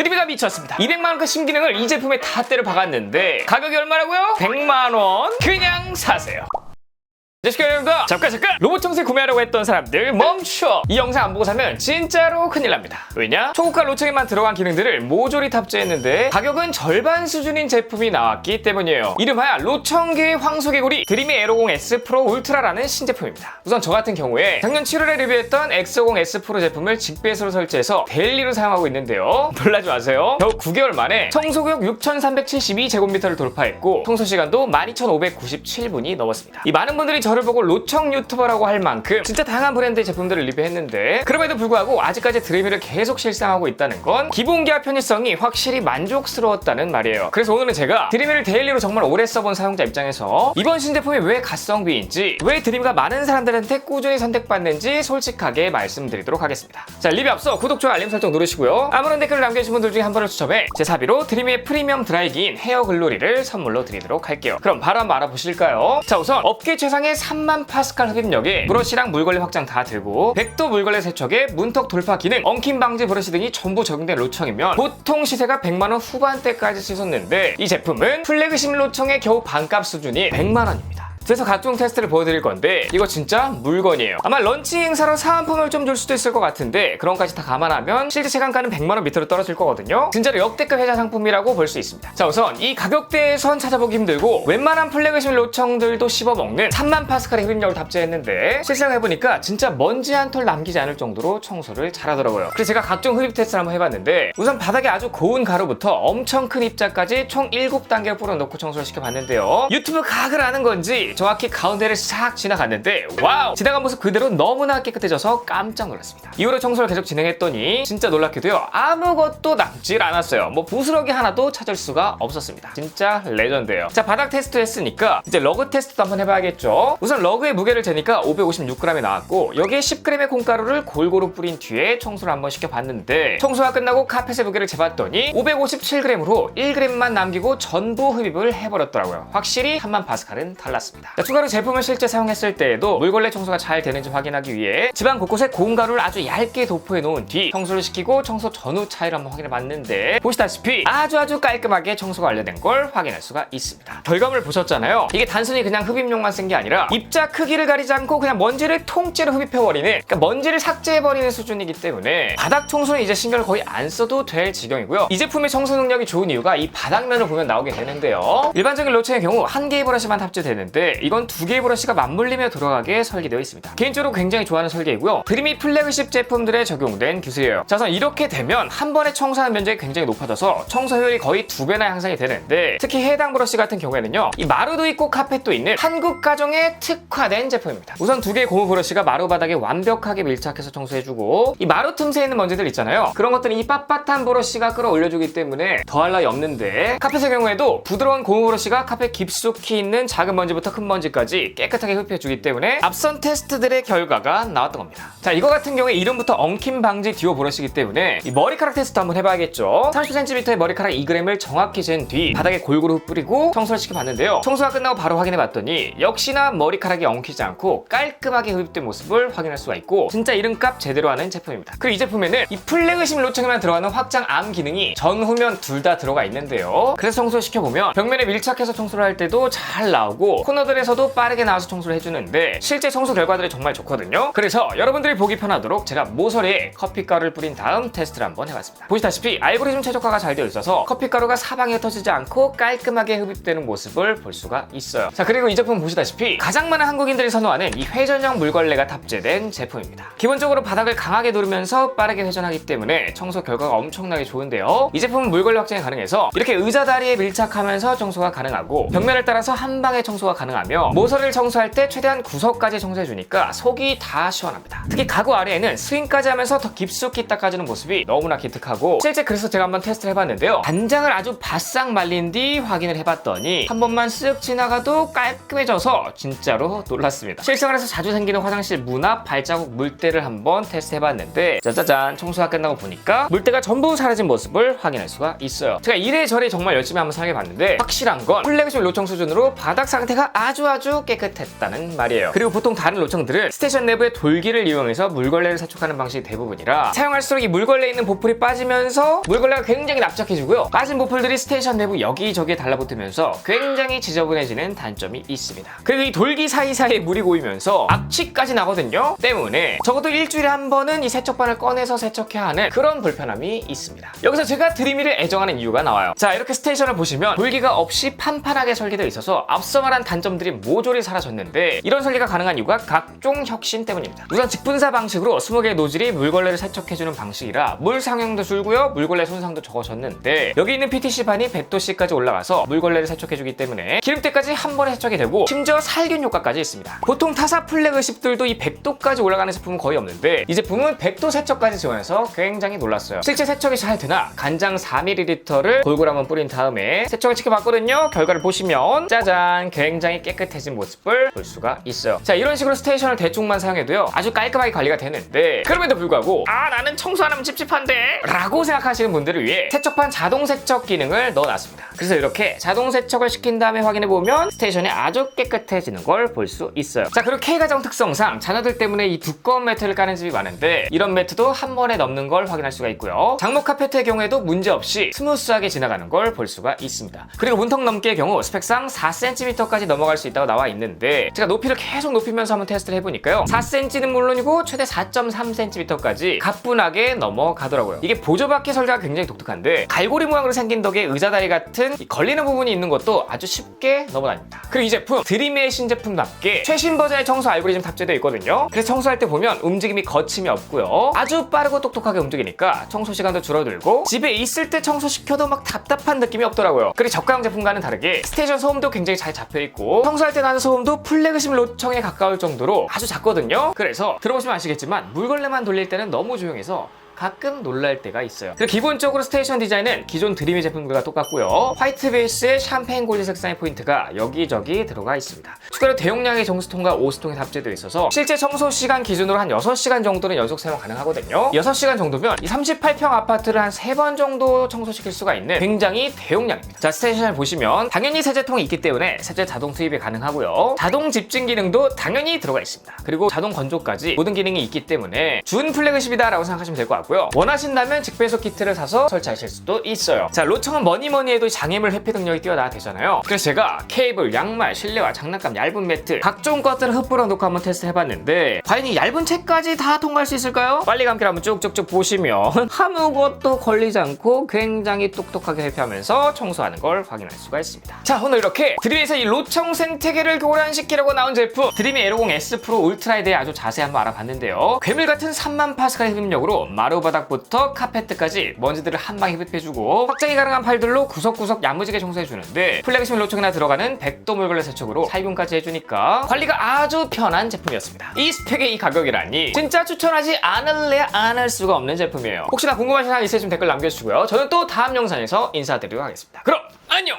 드림이가 미쳤습니다. 200만원급 신기능을 이 제품에 다 때려 박았는데 가격이 얼마라고요? 100만원 그냥 사세요. 여러분들 잠깐 로봇 청소기 구매하려고 했던 사람들 멈춰. 이 영상 안 보고 사면 진짜로 큰일 납니다. 왜냐? 초고가 로청에만 들어간 기능들을 모조리 탑재했는데 가격은 절반 수준인 제품이 나왔기 때문이에요. 이름하여 로청계의 황소개구리 드림이 에로공 S 프로 울트라라는 신제품입니다. 우선 저 같은 경우에 작년 7월에 리뷰했던 X50 S 프로 제품을 직배수로 설치해서 데일리로 사용하고 있는데요. 놀라지 마세요. 겨우 9개월 만에 청소구역 6372제곱미터를 돌파했고 청소시간도 12597분이 넘었습니다. 이 많은 분들이 저를 보고 로청 유튜버라고 할 만큼 진짜 다양한 브랜드의 제품들을 리뷰했는데 그럼에도 불구하고 아직까지 드림이를 계속 실상하고 있다는 건 기본기와 편의성이 확실히 만족스러웠다는 말이에요. 그래서 오늘은 제가 드림이를 데일리로 정말 오래 써본 사용자 입장에서 이번 신제품이 왜 가성비인지, 왜 드림이가 많은 사람들한테 꾸준히 선택받는지 솔직하게 말씀드리도록 하겠습니다. 자, 리뷰 앞서 구독, 좋아요, 알림 설정 누르시고요. 아무런 댓글을 남겨주신 분들 중에 한 분을 추첨해 제 사비로 드림이의 프리미엄 드라이기인 헤어 글로리를 선물로 드리도록 할게요. 그럼 바로 한번 알아보실까요? 자, 우선 업계 최상의 3만 파스칼 흡입력에 브러쉬랑 물걸레 확장 다 되고 100도 물걸레 세척에 문턱 돌파 기능, 엉킴 방지 브러쉬 등이 전부 적용된 로청이면 보통 시세가 100만원 후반대까지 치솟는데 이 제품은 플래그십 로청의 겨우 반값 수준인 100만원입니다. 그래서 각종 테스트를 보여드릴 건데 이거 진짜 물건이에요. 아마 런치 행사로 사은품을 좀 줄 수도 있을 것 같은데 그런 것까지 다 감안하면 실제 시간가는 100만원 밑으로 떨어질 거거든요. 진짜로 역대급 회사 상품이라고 볼 수 있습니다. 자, 우선 이 가격대에선 찾아보기 힘들고 웬만한 플래그십 로청들도 씹어먹는 3만 파스칼의 흡입력을 탑재했는데 실사용 해보니까 진짜 먼지 한 톨 남기지 않을 정도로 청소를 잘하더라고요. 그래서 제가 각종 흡입 테스트를 한번 해봤는데 우선 바닥에 아주 고운 가루부터 엄청 큰 입자까지 총 7단계를 뿌려놓고 청소를 시켜봤는데요. 유튜브 각을 아는 건지 정확히 가운데를 싹 지나갔는데 와우! 지나간 모습 그대로 너무나 깨끗해져서 깜짝 놀랐습니다. 이후로 청소를 계속 진행했더니 진짜 놀랍게도요, 아무것도 남질 않았어요. 뭐 부스러기 하나도 찾을 수가 없었습니다. 진짜 레전드예요. 자, 바닥 테스트 했으니까 이제 러그 테스트도 한번 해봐야겠죠. 우선 러그의 무게를 재니까 556g이 나왔고 여기에 10g의 콩가루를 골고루 뿌린 뒤에 청소를 한번 시켜봤는데 청소가 끝나고 카펫의 무게를 재봤더니 557g으로 1g만 남기고 전부 흡입을 해버렸더라고요. 확실히 3만 파스칼은 달랐습니다. 자, 추가로 제품을 실제 사용했을 때에도 물걸레 청소가 잘 되는지 확인하기 위해 집안 곳곳에 고운 가루를 아주 얇게 도포해 놓은 뒤 청소를 시키고 청소 전후 차이를 한번 확인해 봤는데 보시다시피 아주 깔끔하게 청소가 완료된 걸 확인할 수가 있습니다. 결과물을 보셨잖아요. 이게 단순히 그냥 흡입용만 쓴 게 아니라 입자 크기를 가리지 않고 그냥 먼지를 통째로 흡입해버리는, 그러니까 먼지를 삭제해버리는 수준이기 때문에 바닥 청소는 이제 신경을 거의 안 써도 될 지경이고요. 이 제품의 청소 능력이 좋은 이유가 이 바닥면을 보면 나오게 되는데요. 일반적인 로청의 경우 한 개의 브러쉬만 탑재되는데 이건 두 개의 브러쉬가 맞물리며 돌아가게 설계되어 있습니다. 개인적으로 굉장히 좋아하는 설계이고요. 드림이 플래그십 제품들에 적용된 기술이에요. 자, 우선 이렇게 되면 한 번에 청소하는 면적이 굉장히 높아져서 청소 효율이 거의 2배나 향상이 되는데 특히 해당 브러쉬 같은 경우에는요, 이 마루도 있고 카펫도 있는 한국 가정에 특화된 제품입니다. 우선 두 개의 고무 브러쉬가 마루 바닥에 완벽하게 밀착해서 청소해주고 이 마루 틈새에 있는 먼지들 있잖아요. 그런 것들은 이 빳빳한 브러쉬가 끌어올려주기 때문에 더할 나위 없는데 카펫의 경우에도 부드러운 고무 브러쉬가 카펫 깊숙이 있는 작은 먼지부터 큰 먼지까지 깨끗하게 흡입해주기 때문에 앞선 테스트들의 결과가 나왔던 겁니다. 자, 이거 같은 경우에 이름부터 엉킴 방지 듀오 브러쉬이기 때문에 이 머리카락 테스트 한번 해봐야겠죠. 30cm의 머리카락 2g을 정확히 잰 뒤 바닥에 골고루 뿌리고 청소를 시켜봤는데요. 청소가 끝나고 바로 확인해봤더니 역시나 머리카락이 엉키지 않고 깔끔하게 흡입된 모습을 확인할 수가 있고 진짜 이름값 제대로 하는 제품입니다. 그리고 이 제품에는 이 플래그십 로청에만 들어가는 확장 암 기능이 전, 후면 둘 다 들어가 있는데요. 그래서 청소를 시켜보면 벽면에 밀착해서 청소를 할 때도 잘 나오고 코너들에서도 빠르게 나와서 청소를 해주는데 실제 청소 결과들이 정말 좋거든요. 그래서 여러분들이 보기 편하도록 제가 모서리에 커피가루를 뿌린 다음 테스트를 한번 해봤습니다. 보시다시피 알고리즘 최적화가 잘 되어 있어서 커피가루가 사방에 흩어지지 않고 깔끔하게 흡입되는 모습을 볼 수가 있어요. 자, 그리고 이 제품 보시다시피 가장 많은 한국인들이 선호하는 이 회전형 물걸레가 탑재된 제품입니다. 기본적으로 바닥을 강하게 누르면서 빠르게 회전하기 때문에 청소 결과가 엄청나게 좋은데요. 이 제품은 물걸레 확장이 가능해서 이렇게 의자 다리에 밀착하면서 청소가 가능하고 벽면을 따라서 한 방에 청소가 가능하며 모서리를 청소할 때 최대한 구석까지 청소해주니까 속이 다 시원합니다. 특히 가구 아래에는 스윙까지 하면서 더 깊숙이 닦아주는 모습이 너무나 기특하고 실제 그래서 제가 한번 테스트를 해봤는데요. 단장을 아주 바싹 말린 뒤 확인을 해봤더니 한 번만 쓱 지나가도 깔끔해져서 진짜로 놀랐습니다. 실생활에서 자주 생기는 화장실 문 앞 발자국 물때를 한번 테스트해봤는데 짜자잔, 청소가 끝나고 보니까 물때가 전부 사라진 모습을 확인할 수가 있어요. 제가 이래저래 정말 열심히 한번 사용해봤는데 확실한 건 플래그십 로청 수준으로 바닥 상태가 아주 깨끗했다는 말이에요. 그리고 보통 다른 로청들은 스테이션 내부의 돌기를 이용해서 물걸레를 세척하는 방식이 대부분이라 사용할수록 이 물걸레에 있는 보풀이 빠지면서 물걸레가 굉장히 납작해지고요. 빠진 보풀들이 스테이션 내부 여기저기에 달라붙으면서 굉장히 지저분해지는 단점이 있습니다. 그리고 이 돌기 사이사이에 물이 고이면서 악취까지 나거든요. 때문에 적어도 일주일에 한 번은 이 세척반을 꺼내서 세척해야 하는 그런 불편함이 있습니다. 여기서 제가 드림이를 애정하는 이유가 나와요. 자, 이렇게 스테이션을 보시면 돌기가 없이 판판하게 설계되어 있어서 앞서 말한 단점들이 모조리 사라졌는데 이런 설계가 가능한 이유가 각종 혁신 때문입니다. 우선 직분사 방식으로 20개의 노즐이 물걸레를 세척해주는 방식이라 물 상용도 줄고요, 물걸레 손상도 적어졌는데 여기 있는 PTC반이 100도씨까지 올라가서 물걸레를 세척해주기 때문에 기름때까지 한 번에 세척이 되고 심지어 살균 효과까지 있습니다. 보통 타사 플래그십들도 이 100도까지 올라가는 제품은 거의 없는데 이 제품은 100도 세척까지 지원해서 굉장히 놀랐어요. 실제 세척이 잘 되나 간장 4ml를 골고루 한번 뿌린 다음에 세척을 지켜봤거든요. 결과를 보시면 짜잔, 굉장히 깨끗해진 모습을 볼 수가 있어요. 자, 이런 식으로 스테이션을 대충만 사용해도요 아주 깔끔하게 관리가 되는데 그럼에도 불구하고 나는 청소 안 하면 찝찝한데 라고 생각하시는 분들을 위해 세척판 자동 세척 기능을 넣어놨습니다. 그래서 이렇게 자동 세척을 시킨 다음에 확인해보면 스테이션이 아주 깨끗해지는 걸 볼 수 있어요. 자, 그리고 K가정 특성상 자녀들 때문에 이 두꺼운 매트를 까는 집이 많은데 이런 매트도 한 번에 넘는 걸 확인할 수가 있고요. 장목 카페트의 경우에도 문제없이 스무스하게 지나가는 걸 볼 수가 있습니다. 그리고 문턱 넘기의 경우 스펙상 4cm까지 넘어갈 수 있다고 나와 있는데 제가 높이를 계속 높이면서 한번 테스트를 해보니까요 4cm는 물론이고 최대 4.3cm까지 가뿐하게 넘어가더라고요. 이게 보조바퀴 설계가 굉장히 독특한데 갈고리 모양으로 생긴 덕에 의자다리 같은 이 걸리는 부분이 있는 것도 아주 쉽게 넘어다닙니다. 그리고 이 제품 드림의 신제품답게 최신 버전의 청소 알고리즘 탑재되어 있거든요. 그래서 청소할 때 보면 움직임이 거침이 없고요 아주 빠르고 똑똑하게 움직이니까 청소 시간도 줄어들고 집에 있을 때 청소시켜도 막 답답한 느낌이 없더라고요. 그리고 저가형 제품과는 다르게 스테이션 소음도 굉장히 잘 잡혀있고 청소할 때 나는 소음도 플래그십 로청에 가까울 정도로 아주 작거든요. 그래서 들어보시면 아시겠지만 물걸레만 돌릴 때는 너무 조용해서 가끔 놀랄 때가 있어요. 그리고 기본적으로 스테이션 디자인은 기존 드림의 제품들과 똑같고요. 화이트 베이스에 샴페인 골드 색상의 포인트가 여기저기 들어가 있습니다. 추가로 대용량의 정수통과 오수통이 탑재되어 있어서 실제 청소 시간 기준으로 한 6시간 정도는 연속 사용 가능하거든요. 6시간 정도면 이 38평 아파트를 한 3번 정도 청소시킬 수가 있는 굉장히 대용량입니다. 자, 스테이션을 보시면 당연히 세제통이 있기 때문에 세제 자동 투입이 가능하고요. 자동 집진 기능도 당연히 들어가 있습니다. 그리고 자동 건조까지 모든 기능이 있기 때문에 준 플래그십이다 라고 생각하시면 될 것 같고요. 원하신다면 직배속 키트를 사서 설치하실 수도 있어요. 자, 로청은 뭐니뭐니 해도 장애물 회피 능력이 뛰어나야 되잖아요. 그래서 제가 케이블, 양말, 실내화, 장난감, 얇은 매트 각종 것들을 흩뿌려 놓고 한번 테스트 해봤는데 과연 이 얇은 책까지 다 통과할 수 있을까요? 빨리 감기를 한번 쭉쭉쭉 보시면 아무것도 걸리지 않고 굉장히 똑똑하게 회피하면서 청소하는 걸 확인할 수가 있습니다. 자, 오늘 이렇게 드림에서 이 로청 생태계를 교란시키려고 나온 제품 드림의 에로공 S 프로 울트라에 대해 아주 자세히 한번 알아봤는데요. 괴물 같은 3만 파스칼의 흡입력으로 마루 바닥부터 카페트까지 먼지들을 한 방에 흡입해주고 확장이 가능한 파일들로 구석구석 야무지게 청소해주는데 플래그십 로청이나 들어가는 100도 물걸레 세척으로 살균까지 해주니까 관리가 아주 편한 제품이었습니다. 이 스펙의 이 가격이라니 진짜 추천하지 않을래야 안 할 수가 없는 제품이에요. 혹시나 궁금하신 사항 있으시면 댓글 남겨주시고요. 저는 또 다음 영상에서 인사드리도록 하겠습니다. 그럼 안녕!